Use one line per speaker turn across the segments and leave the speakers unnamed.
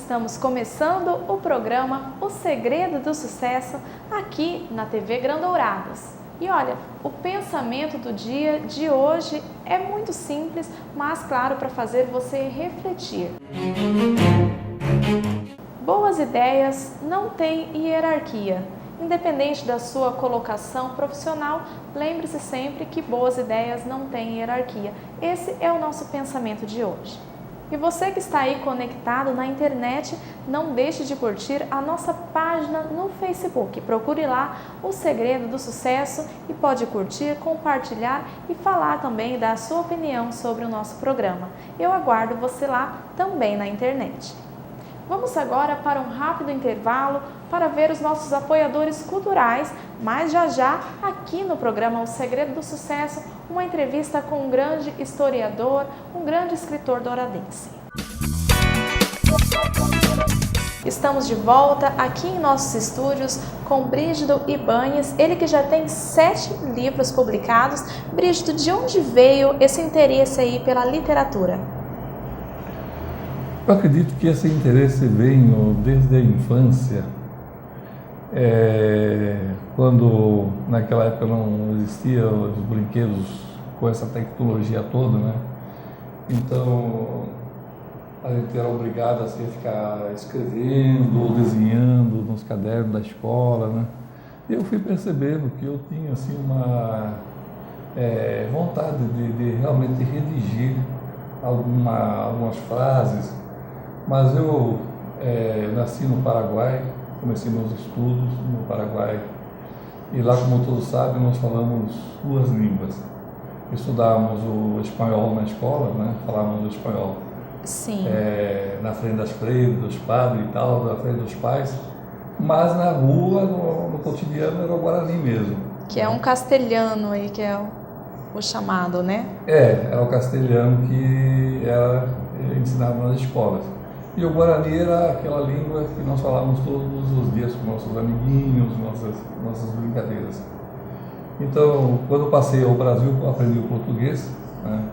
Estamos começando o programa O Segredo do Sucesso aqui na TV Grandourados. E olha, o pensamento do dia de hoje é muito simples, mas claro, para fazer você refletir. Boas ideias não têm hierarquia. Independente da sua colocação profissional, lembre-se sempre que boas ideias não têm hierarquia. Esse é o nosso pensamento de hoje. E você que está aí conectado na internet, não deixe de curtir a nossa página no Facebook. Procure lá O Segredo do Sucesso e pode curtir, compartilhar e falar também da sua opinião sobre o nosso programa. Eu aguardo você lá também na internet. Vamos agora para um rápido intervalo para ver os nossos apoiadores culturais, mas já aqui no programa O Segredo do Sucesso, uma entrevista com um grande historiador, um grande escritor douradense. Estamos de volta aqui em nossos estúdios com Brígido Ibanes, ele que já tem 7 livros publicados. Brígido, de onde veio esse interesse aí pela literatura?
Eu acredito que esse interesse veio desde a infância, quando naquela época não existiam os brinquedos com essa tecnologia toda, né? Então a gente era obrigado assim, a ficar escrevendo ou desenhando nos cadernos da escola, né? E eu fui percebendo que eu tinha assim uma vontade de realmente redigir algumas frases. Mas eu nasci no Paraguai, comecei meus estudos no Paraguai e lá, como todos sabem, nós falamos 2 línguas. Estudávamos o espanhol na escola, né? Falávamos o espanhol.
Sim.
Na frente das freiras, dos padres e tal, na frente dos pais, mas na rua, no cotidiano, era o Guarani mesmo.
Que é um castelhano aí, que é o chamado, né?
Era o castelhano que era ensinado nas escolas. E o Guarani era aquela língua que nós falávamos todos os dias com nossos amiguinhos, nossas brincadeiras. Então, quando eu passei ao Brasil, eu aprendi o português, né?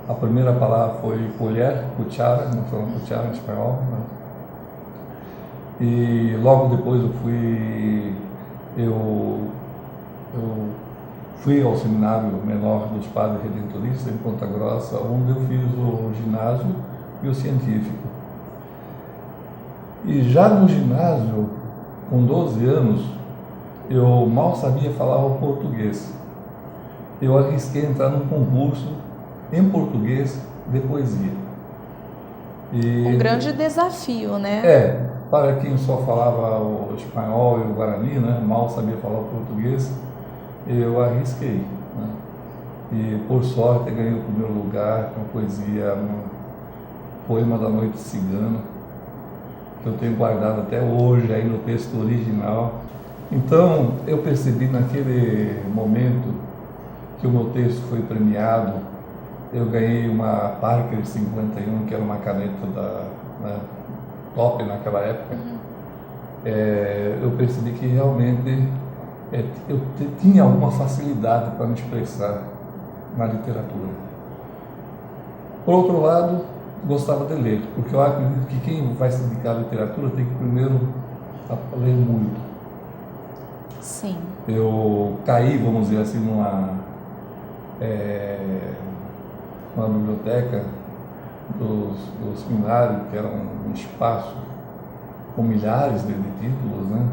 A primeira palavra foi colher, cuchara, nós falamos cuchara em espanhol, né? E logo depois eu fui ao seminário menor dos Padres Redentoristas em Ponta Grossa, onde eu fiz o ginásio e o científico. E já no ginásio, com 12 anos, eu mal sabia falar o português. Eu arrisquei entrar num concurso em português de poesia.
Um grande desafio, né?
Para quem só falava o espanhol e o guarani, né, mal sabia falar o português, eu arrisquei, né? E por sorte ganhei o primeiro lugar com a poesia, um poema da Noite Cigana, que eu tenho guardado até hoje aí no texto original. Então eu percebi naquele momento que o meu texto foi premiado. Eu ganhei uma Parker 51, que era uma caneta top naquela época. Eu percebi que realmente eu tinha alguma facilidade para me expressar na literatura. Por outro lado, gostava de ler, porque eu acredito que quem vai se dedicar à literatura tem que primeiro ler muito.
Sim.
Eu caí, vamos dizer assim, numa biblioteca do seminário, que era um espaço com milhares de títulos, né?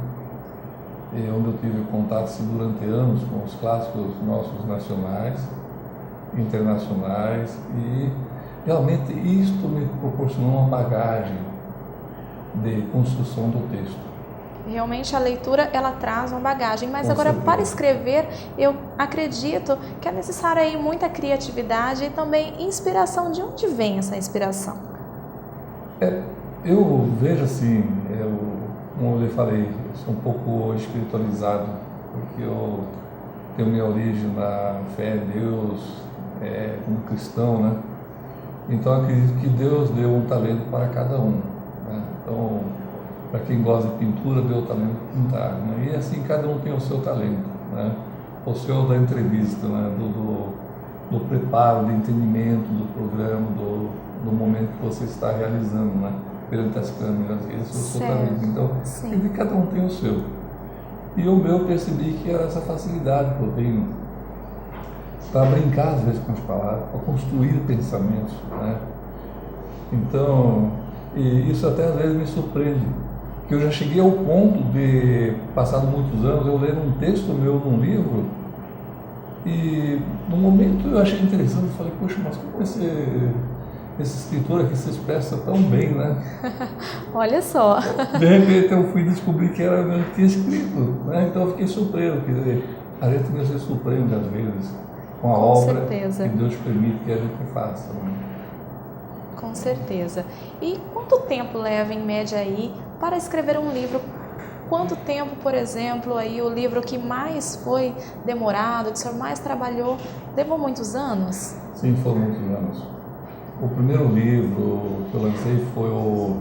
E onde eu tive contato durante anos com os clássicos nossos nacionais, internacionais, e realmente isto me proporcionou uma bagagem de construção do texto.
Realmente a leitura, ela traz uma bagagem, mas
Com
agora
certeza.
Para escrever, eu acredito que é necessária aí muita criatividade e também inspiração. De onde vem essa inspiração?
Eu vejo assim, como eu lhe falei, eu sou um pouco espiritualizado, porque eu tenho minha origem na fé em Deus, como cristão, né? Então eu acredito que Deus deu um talento para cada um, né? Então, para quem gosta de pintura, deu o talento de pintar, né? E assim cada um tem o seu talento, né? O seu da entrevista, né? Do preparo, do entendimento do programa, do momento que você está realizando, né? perante as câmeras, esse eu sou
Certo.
também. Então,
Sim.
cada um tem o seu. E o meu eu percebi que era essa facilidade que eu tenho para brincar às vezes com as palavras, para construir pensamentos, né? Então, e isso até às vezes me surpreende, que eu já cheguei ao ponto de, passado muitos anos, eu ler um texto meu num livro e no momento eu achei interessante, eu falei, poxa, mas como esse escritor aqui se expressa tão bem, né?
Olha só.
De repente eu fui descobrir que era eu que tinha escrito, né? Então eu fiquei surpreso, quer dizer, a gente mesmo se surpreende às vezes com a
Com
obra
certeza.
que Deus permite que a gente faça, né?
Com certeza. E quanto tempo leva em média aí para escrever um livro? Quanto tempo, por exemplo, aí o livro que mais foi demorado, que o senhor mais trabalhou, levou muitos anos?
Sim, foram muitos anos. O primeiro livro que eu lancei foi o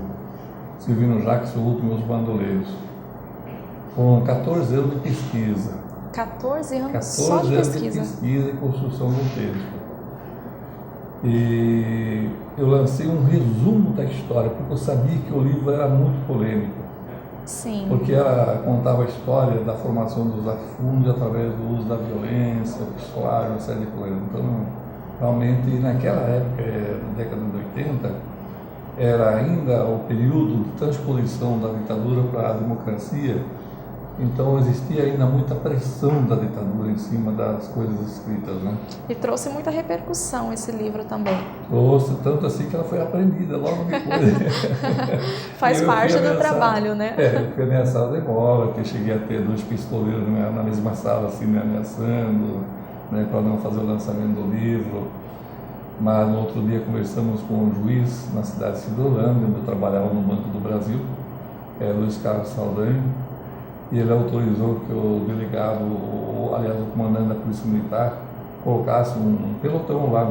Silvino Jacques, O Último e os Bandoleiros. Foram 14 anos de pesquisa.
14 anos
14
só de
anos
pesquisa.
de pesquisa e construção do texto. E eu lancei um resumo da história, porque eu sabia que o livro era muito polêmico.
Sim.
Porque ela contava a história da formação dos latifúndios através do uso da violência, pistolar, uma série de coisas. Então, realmente, naquela época, na década de 80, era ainda o período de transposição da ditadura para a democracia. Então existia ainda muita pressão da ditadura em cima das coisas escritas, né?
E trouxe muita repercussão esse livro também.
Trouxe, tanto assim que ela foi apreendida logo depois.
Faz parte do trabalho, né?
Eu fui ameaçado de morte, eu cheguei a ter 2 pistoleiros na mesma sala, assim, me ameaçando, né, para não fazer o lançamento do livro. Mas no outro dia conversamos com um juiz na cidade de Cidrolândia, onde eu trabalhava no Banco do Brasil, Luiz Carlos Saldanha, e ele autorizou que o delegado, aliás, o comandante da Polícia Militar, colocasse um pelotão lá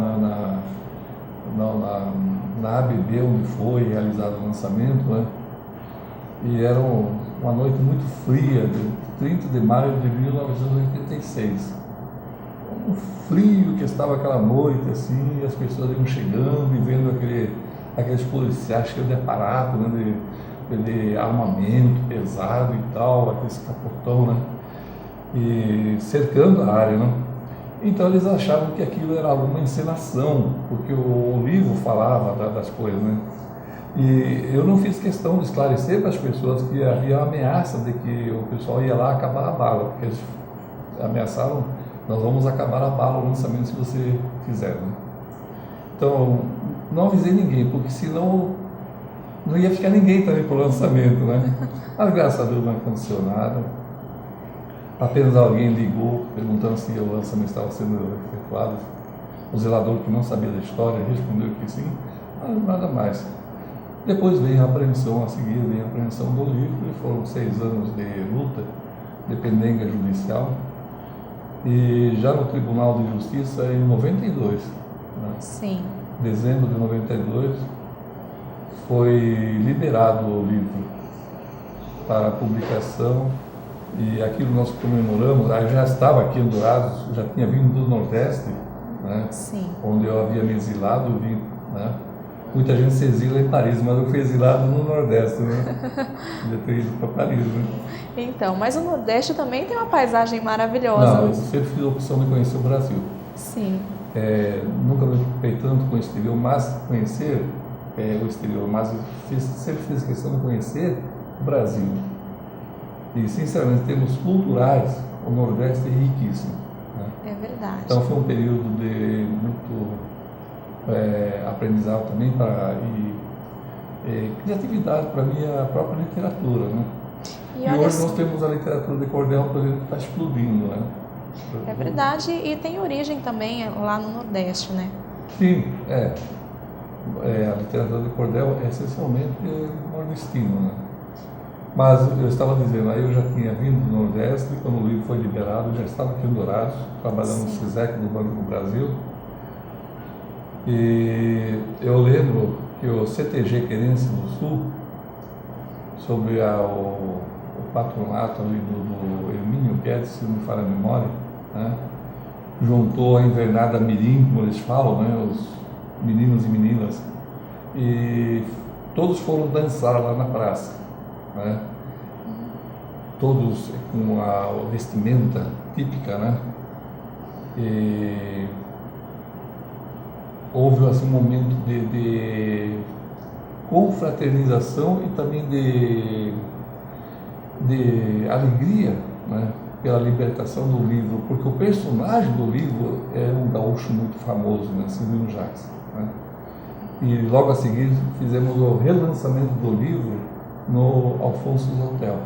na ABB, onde foi realizado o lançamento, né? E era uma noite muito fria, de 30 de maio de 1986. Um frio que estava aquela noite, assim, e as pessoas iam chegando e vendo aqueles policiais cheios de aparato, né, de armamento pesado e tal, aquele capotão, né? E cercando a área, né? Então eles achavam que aquilo era alguma encenação, porque o livro falava das coisas, né? E eu não fiz questão de esclarecer para as pessoas que havia a ameaça de que o pessoal ia lá acabar a bala, porque eles ameaçaram, nós vamos acabar a bala, o lançamento, se você fizer, né? Então, não avisei ninguém, porque senão não ia ficar ninguém também para o lançamento, né? Mas graças a Deus não aconteceu nada. Apenas alguém ligou perguntando se o lançamento estava sendo efetuado. O zelador, que não sabia da história, respondeu que sim, mas nada mais. Depois veio a apreensão, a seguir veio a apreensão do livro, e foram 6 anos de luta, de pendenga judicial. E já no Tribunal de Justiça, em 92, né?
Sim.
Dezembro de 92, foi liberado o livro para publicação, e aquilo nós comemoramos. Eu já estava aqui em Dourados, já tinha vindo do Nordeste, né?
Sim.
Onde eu havia me exilado, vim, né? Muita gente se exila em Paris, mas eu fui exilado no Nordeste, né? Eu ter ido para Paris, né?
Então, mas o Nordeste também tem uma paisagem maravilhosa.
Não, eu sempre fiz a opção de conhecer o Brasil.
Sim.
Nunca me preocupei tanto com o exterior, mas conhecer o exterior, mas eu sempre fiz questão de conhecer o Brasil. E, sinceramente, em termos culturais, o Nordeste é riquíssimo, né?
É verdade.
Então, foi um período de muito aprendizado também e criatividade para a minha própria literatura, né? E hoje nós temos a literatura de cordel, por exemplo, que está explodindo, né?
É verdade, e tem origem também lá no Nordeste, né?
Sim, a literatura de cordel é essencialmente nordestina, né? Mas eu estava dizendo, aí eu já tinha vindo do Nordeste, quando o livro foi liberado, eu já estava aqui em Dourados, trabalhando no SISEC do Banco do Brasil. E eu lembro que o CTG Querência do Sul, sobre o patronato ali do Hermínio Guedes, se não me falha a memória, né? Juntou a invernada mirim, como eles falam, né? Os meninos e meninas, e todos foram dançar lá na praça, né? Todos com a vestimenta típica, né? E houve assim, um momento de confraternização e também de alegria, né? Pela libertação do livro, porque o personagem do livro é um gaúcho muito famoso, né? Silvino Jacques, né? E logo a seguir fizemos o relançamento do livro no Alfonso's Hotel.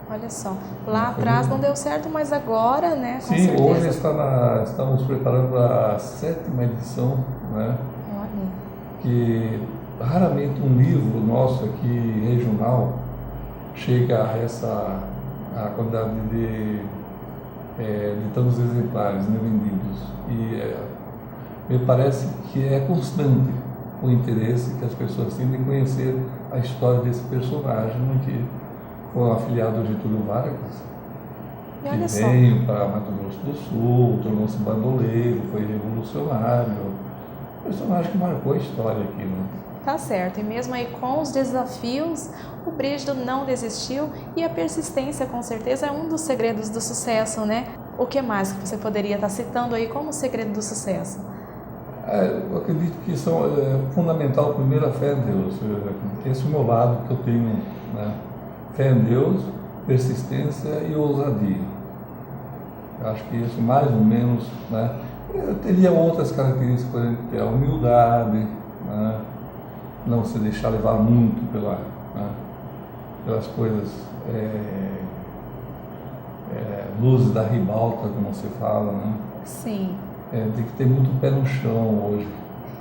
Olha só, lá atrás não deu certo, mas agora, né, com
Sim,
certeza.
hoje estamos preparando a 7ª edição, né?
Olha.
Que raramente um livro nosso aqui regional chega a quantidade de tantos exemplares, né, vendidos. E me parece que é constante o interesse que as pessoas têm de conhecer a história desse personagem, né, que foi um afiliado do Getúlio Vargas, que veio para Mato Grosso do Sul, tornou-se bandoleiro, foi revolucionário, personagem que marcou a história aqui, né?
Tá certo, e mesmo aí com os desafios, o Brígido não desistiu e a persistência com certeza é um dos segredos do sucesso, né? O que mais que você poderia estar citando aí como segredo do sucesso?
Eu acredito que são fundamental primeiro a fé em Deus. Esse é o meu lado que eu tenho, né? Fé em Deus, persistência e ousadia. Eu acho que isso mais ou menos, né? Eu teria outras características, por exemplo, que é a humildade, né? Não se deixar levar muito pelas coisas, luzes da ribalta, como se fala, né?
Sim.
Tem que ter muito pé no chão hoje,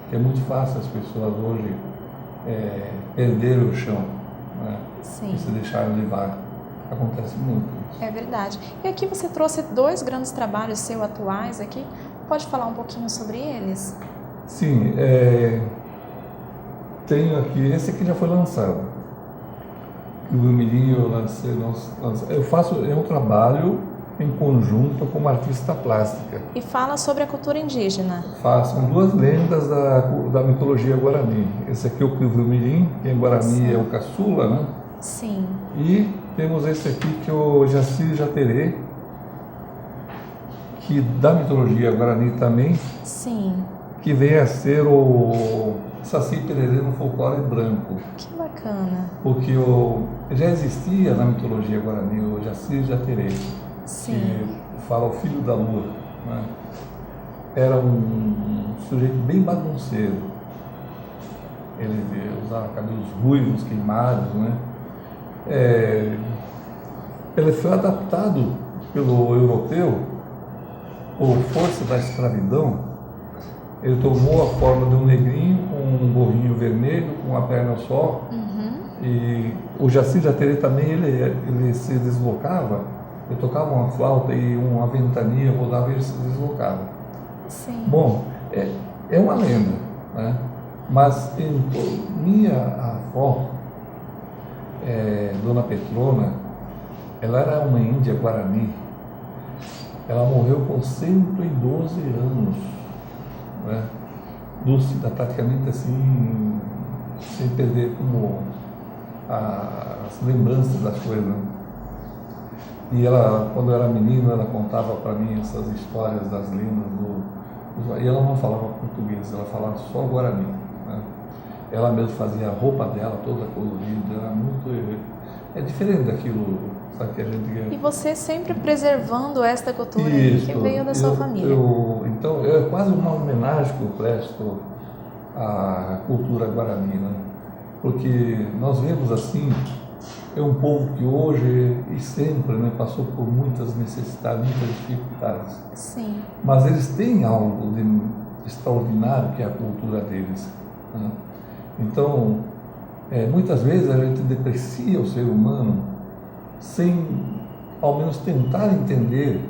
porque é muito fácil as pessoas hoje perderem o chão, né?
Sim.
E se deixarem levar. Acontece muito isso.
É verdade. E aqui você trouxe 2 grandes trabalhos seus atuais aqui. Pode falar um pouquinho sobre eles?
Sim, tenho aqui, esse aqui já foi lançado. O Mirim eu lancei, eu faço um trabalho em conjunto com uma artista plástica.
E fala sobre a cultura indígena.
São 2 lendas da mitologia Guarani. Esse aqui é o Clivio Mirim, que em Guarani
Sim.
é o caçula, né?
Sim.
E temos esse aqui que é o Jaci Jaterê, que da mitologia Guarani também.
Sim.
Que vem a ser o Saci Pererê no folclore branco.
Que bacana.
Porque já existia na mitologia Guarani o Jaci Jaterê,
Sim.
que fala o filho da lua, né? Era um sujeito bem bagunceiro. Ele usava cabelos ruivos, queimados, né? Ele foi adaptado pelo europeu por força da escravidão. Ele tomou a forma de um negrinho com um gorrinho vermelho, com uma perna só. E o Jaci Jaterê também, ele se deslocava, ele tocava uma flauta e uma ventania rodava e ele se deslocava.
Sim.
Bom, é uma lenda, né? Mas minha avó, Dona Petrona, ela era uma índia Guarani. Ela morreu com 112 anos, né? Lúcida, praticamente assim, sem perder como as lembranças das coisas, né? E ela, quando eu era menino, ela contava para mim essas histórias das lendas e ela não falava português, ela falava só Guarani, né? Ela mesma fazia a roupa dela toda colorida, era muito... É diferente daquilo, sabe, que a gente...
E você sempre preservando esta cultura
Isso,
que veio da sua família.
Então, é quase uma homenagem que eu presto à cultura Guarani, né? Porque nós vemos assim, é um povo que hoje e sempre, né, passou por muitas necessidades, muitas dificuldades.
Sim.
Mas eles têm algo de extraordinário que é a cultura deles, né? Então, muitas vezes a gente deprecia o ser humano sem, ao menos, tentar entender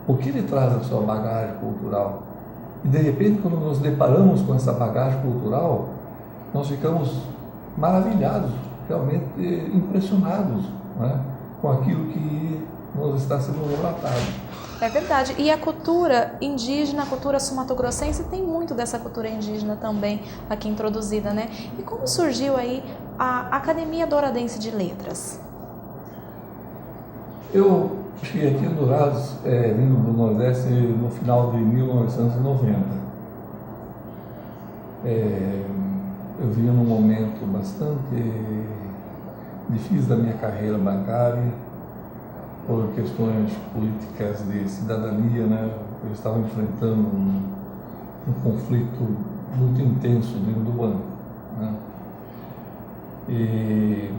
o que ele traz na sua bagagem cultural. E, de repente, quando nos deparamos com essa bagagem cultural, nós ficamos maravilhados, realmente impressionados, né, com aquilo que nos está sendo relatado.
É verdade. E a cultura indígena, a cultura sumatogrossense, tem muito dessa cultura indígena também aqui introduzida, né? E como surgiu aí a Academia Douradense de Letras?
Eu cheguei aqui em Dourados, vindo do Nordeste, no final de 1990. Eu vinha num momento bastante difícil da minha carreira bancária, por questões políticas de cidadania, né? Eu estava enfrentando um conflito muito intenso dentro do banco, né? E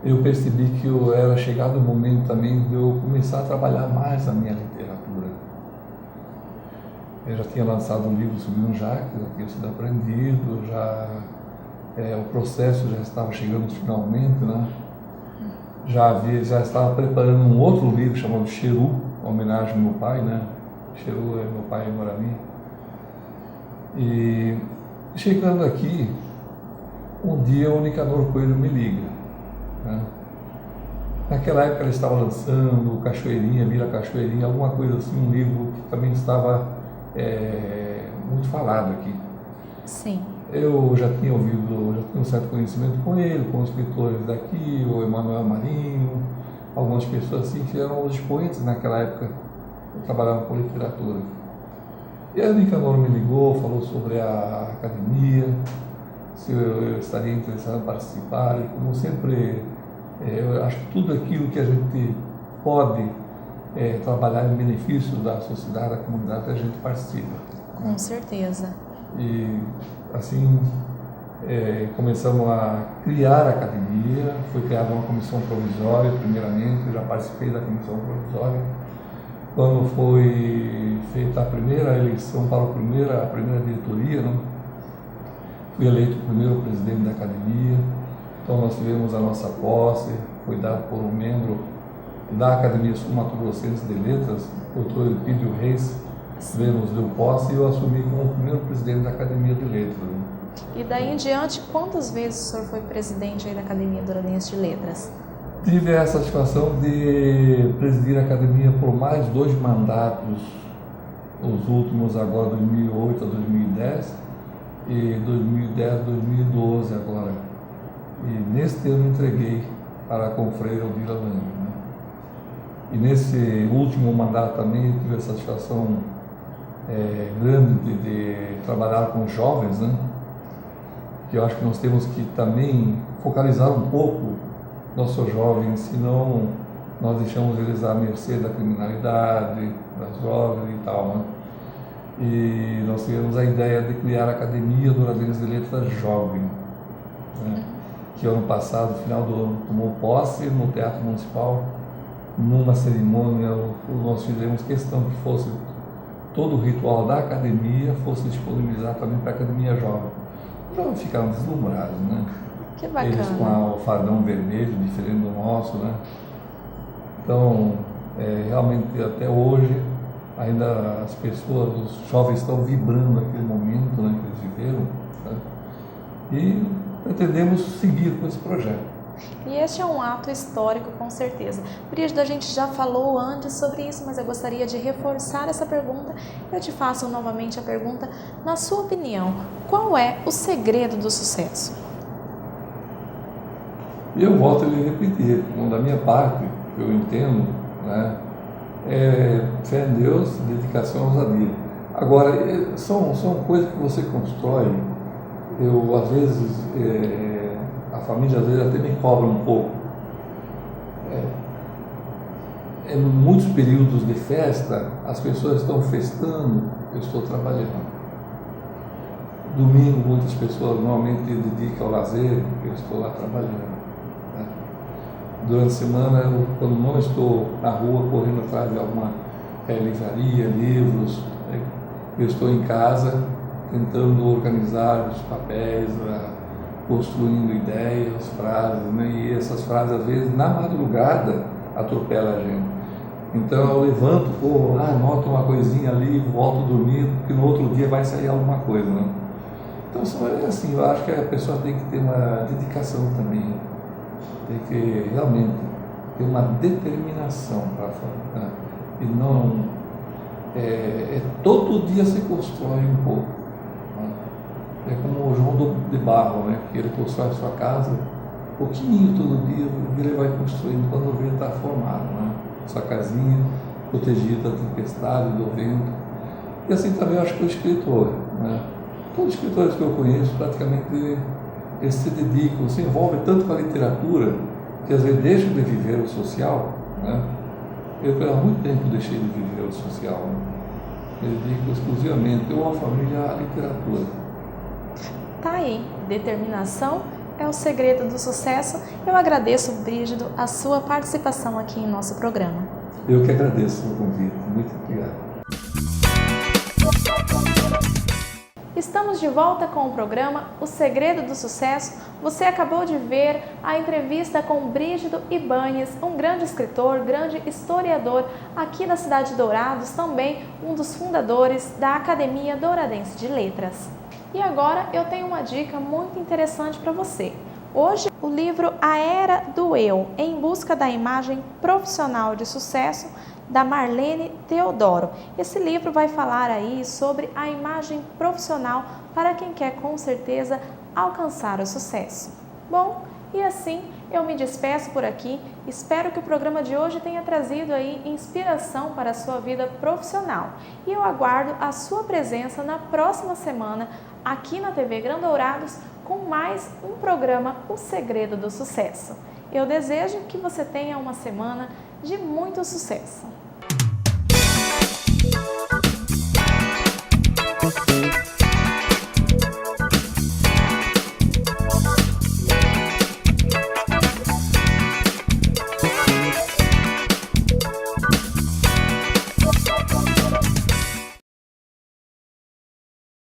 eu percebi que era chegado o momento também de eu começar a trabalhar mais a minha literatura. Eu já tinha lançado um livro sobre um Jacques, já tinha sido aprendido, o processo já estava chegando finalmente, né? Já estava preparando um outro livro chamado Xeru, uma homenagem ao meu pai, né? Xeru é meu pai em Morami. E chegando aqui, um dia o Nicanor Coelho me liga, né? Naquela época ele estava lançando Cachoeirinha, Vila Cachoeirinha, alguma coisa assim, um livro que também estava muito falado aqui.
Sim.
Eu já tinha um certo conhecimento com ele, com os escritores daqui, o Emanuel Marinho, algumas pessoas assim que eram os expoentes naquela época, que trabalhavam com literatura. E aí o Nicanor me ligou, falou sobre a academia, se eu estaria interessado em participar, e como sempre, eu acho que tudo aquilo que a gente pode trabalhar em benefício da sociedade, da comunidade, a gente participa.
Com certeza.
E assim começamos a criar a academia, foi criada uma comissão provisória primeiramente, eu já participei da comissão provisória. Quando foi feita a primeira eleição para a primeira diretoria, né, fui eleito o primeiro presidente da academia, então nós tivemos a nossa posse, foi dado por um membro da Academia Sul-Mato-Grossense de Letras, o doutor Elpidio Reis, nos deu posse e eu assumi como o primeiro presidente da Academia de Letras.
E daí em diante, quantas vezes o senhor foi presidente aí da Academia Douradense de Letras?
Tive a satisfação de presidir a academia por mais 2 mandatos, os últimos agora 2008 a 2010 e 2010 a 2012 agora. E nesse ano entreguei para a confreira Odila Lang, né? E nesse último mandato também tive a satisfação grande de trabalhar com jovens, né? Que eu acho que nós temos que também focalizar um pouco nossos jovens, senão nós deixamos eles à mercê da criminalidade, das drogas e tal, né? E nós tivemos a ideia de criar a Academia Douradense de Letras Jovem, né? Que ano passado, final do ano, tomou posse no Teatro Municipal, numa cerimônia, nós fizemos questão que fosse todo o ritual da academia fosse disponibilizado também para a Academia Jovem. Os jovens ficaram deslumbrados, né?
Que bacana.
Eles com o fardão vermelho, diferente do nosso, né? Então, realmente até hoje, ainda as pessoas, os jovens estão vibrando aquele momento, né, que eles viveram, né? E pretendemos seguir com esse projeto.
E este é um ato histórico, com certeza. Brígida, a gente já falou antes sobre isso, mas eu gostaria de reforçar essa pergunta. Eu te faço novamente a pergunta. Na sua opinião, qual é o segredo do sucesso?
E eu volto a lhe repetir, da minha parte, que eu entendo, né, é fé em Deus, dedicação e ousadia. Agora, são coisas que você constrói. Eu, às vezes, a família às vezes até me cobra um pouco. Em muitos períodos de festa, as pessoas estão festando, eu estou trabalhando. Domingo, muitas pessoas normalmente dedicam ao lazer, eu estou lá trabalhando. Né? Durante a semana, quando não estou na rua correndo atrás de alguma livraria, livros, eu estou em casa tentando organizar os papéis, construindo ideias, frases, né? E essas frases, às vezes, na madrugada, atropelam a gente. Então, eu levanto, anoto uma coisinha ali, volto a dormir, porque no outro dia vai sair alguma coisa, né? Então, assim, eu acho que a pessoa tem que ter uma dedicação também, tem que realmente ter uma determinação para fazer, né? E não todo dia se constrói um pouco, né? É como o João de Barro, né? Que ele constrói a sua casa pouquinho todo dia, e ele vai construindo, quando vê está formado, né? Sua casinha protegida da tempestade, do vento. E assim também eu acho que o escritor, né? Todos os escritores que eu conheço praticamente eles se dedicam, se envolvem tanto com a literatura que às vezes deixam de viver o social, né? Eu há muito tempo deixei de viver o social, né? Eu dedico exclusivamente eu, a família, à literatura.
Tá aí, determinação é o segredo do sucesso. Eu agradeço, Brígido, a sua participação aqui em nosso programa.
Eu que agradeço o convite. Muito obrigado.
Estamos de volta com o programa O Segredo do Sucesso. Você acabou de ver a entrevista com Brígido Ibáñez, um grande escritor, grande historiador aqui da cidade de Dourados, também um dos fundadores da Academia Douradense de Letras. E agora eu tenho uma dica muito interessante para você. Hoje, o livro A Era do Eu, em busca da imagem profissional de sucesso, da Marlene Teodoro. Esse livro vai falar aí sobre a imagem profissional para quem quer com certeza alcançar o sucesso. Bom, e assim eu me despeço por aqui. Espero que o programa de hoje tenha trazido aí inspiração para a sua vida profissional. E eu aguardo a sua presença na próxima semana aqui na TV Grão Dourados com mais um programa O Segredo do Sucesso. Eu desejo que você tenha uma semana de muito sucesso.